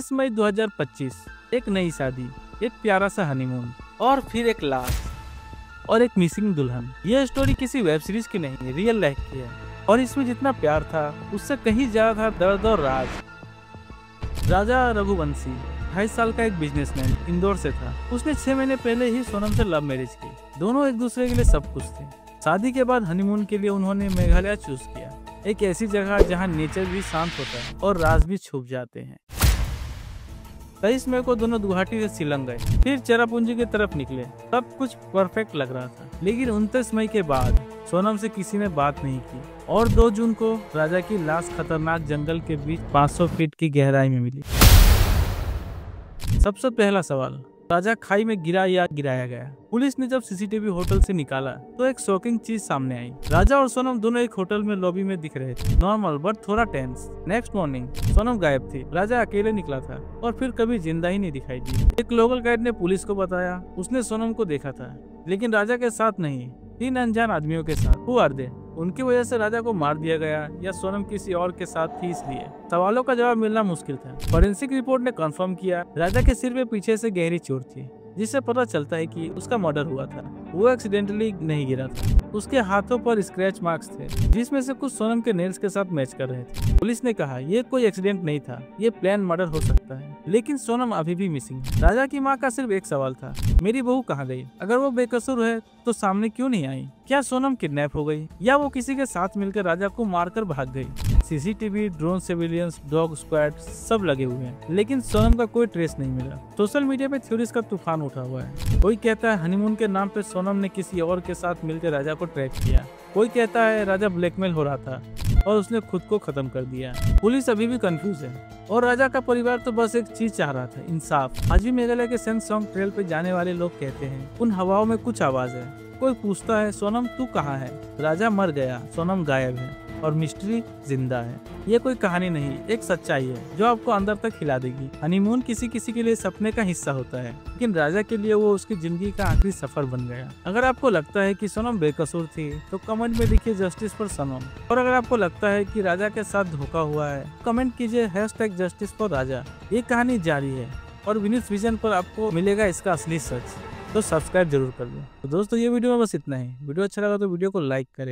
23 मई 2025, एक नई शादी, एक प्यारा सा हनीमून और फिर एक लाश और एक मिसिंग दुल्हन। यह स्टोरी किसी वेब सीरीज की नहीं, रियल लाइफ की है और इसमें जितना प्यार था उससे कहीं ज्यादा था दर्द और राज। राजा रघुवंशी 28 साल का एक बिजनेसमैन इंदौर से था। उसने 6 महीने पहले ही सोनम से लव मैरिज की। दोनों एक दूसरे के लिए सब कुछ थे। शादी के बाद हनीमून के लिए उन्होंने मेघालय चूज किया, एक ऐसी जगह जहां नेचर भी शांत होता है और राज भी छुप जाते हैं। 23 मई को दोनों गुवाहाटी से शिलंग गए, फिर चेरापूंजी की तरफ निकले। सब कुछ परफेक्ट लग रहा था, लेकिन 29 मई के बाद सोनम से किसी ने बात नहीं की और 2 जून को राजा की लाश खतरनाक जंगल के बीच 500 फीट की गहराई में मिली। सबसे पहला सवाल, राजा खाई में गिरा या गिराया गया? पुलिस ने जब सीसीटीवी होटल से निकाला तो एक शॉकिंग चीज सामने आई। राजा और सोनम दोनों एक होटल में लॉबी में दिख रहे थे, नॉर्मल बट थोड़ा टेंस। नेक्स्ट मॉर्निंग सोनम गायब थी, राजा अकेले निकला था और फिर कभी जिंदा ही नहीं दिखाई दी। एक लोकल गाइड ने पुलिस को बताया उसने सोनम को देखा था, लेकिन राजा के साथ नहीं, 3 अनजान आदमियों के साथ। Who are they? उनकी वजह से राजा को मार दिया गया या सोनम किसी और के साथ थी, इसलिए सवालों का जवाब मिलना मुश्किल था। फॉरेंसिक रिपोर्ट ने कंफर्म किया राजा के सिर पे पीछे से गहरी चोट थी, जिससे पता चलता है कि उसका मर्डर हुआ था। वो एक्सीडेंटली नहीं गिरा था। उसके हाथों पर स्क्रैच मार्क्स थे, जिसमें से कुछ सोनम के नेल्स के साथ मैच कर रहे थे। पुलिस ने कहा ये कोई एक्सीडेंट नहीं था, ये प्लान मर्डर हो सकता है। लेकिन सोनम अभी भी मिसिंग है। राजा की माँ का सिर्फ एक सवाल था, मेरी बहू कहाँ गई? अगर वो बेकसूर है तो सामने क्यों नहीं आई? क्या सोनम किडनैप हो गई या वो किसी के साथ मिलकर राजा को मारकर भाग गई? CCTV, drone surveillance, dog squad सब लगे हुए हैं, लेकिन सोनम का कोई ट्रेस नहीं मिला। सोशल मीडिया पे थ्योरीज का तूफान उठा हुआ है। कोई कहता है हनीमून के नाम पे सोनम ने किसी और के साथ मिलकर राजा को ट्रैक किया। कोई कहता है राजा ब्लैकमेल हो रहा था और उसने खुद को खत्म कर दिया। पुलिस अभी भी कंफ्यूज है और राजा का परिवार तो बस एक चीज चाह रहा था, इंसाफ। आज भी मेघालय के सेंसोंग ट्रेल पे जाने वाले लोग कहते हैं उन हवाओं में कुछ आवाज है। कोई पूछता है सोनम तू कहाँ है? राजा मर गया, सोनम गायब है और मिस्ट्री जिंदा है। ये कोई कहानी नहीं, एक सच्चाई है जो आपको अंदर तक हिला देगी। हनीमून किसी किसी के लिए सपने का हिस्सा होता है, लेकिन राजा के लिए वो उसकी जिंदगी का आखिरी सफर बन गया। अगर आपको लगता है कि सोनम बेकसूर थी तो कमेंट में लिखिए जस्टिस फॉर सोनम, और अगर आपको लगता है कि राजा के साथ धोखा हुआ है कमेंट कीजिए #जस्टिस फॉर राजा। ये कहानी जारी है और विनीत विजन पर आपको मिलेगा इसका असली सच। तो सब्सक्राइब जरूर कर लो। तो दोस्तों ये वीडियो में बस इतना ही। वीडियो अच्छा लगा तो वीडियो को लाइक करें।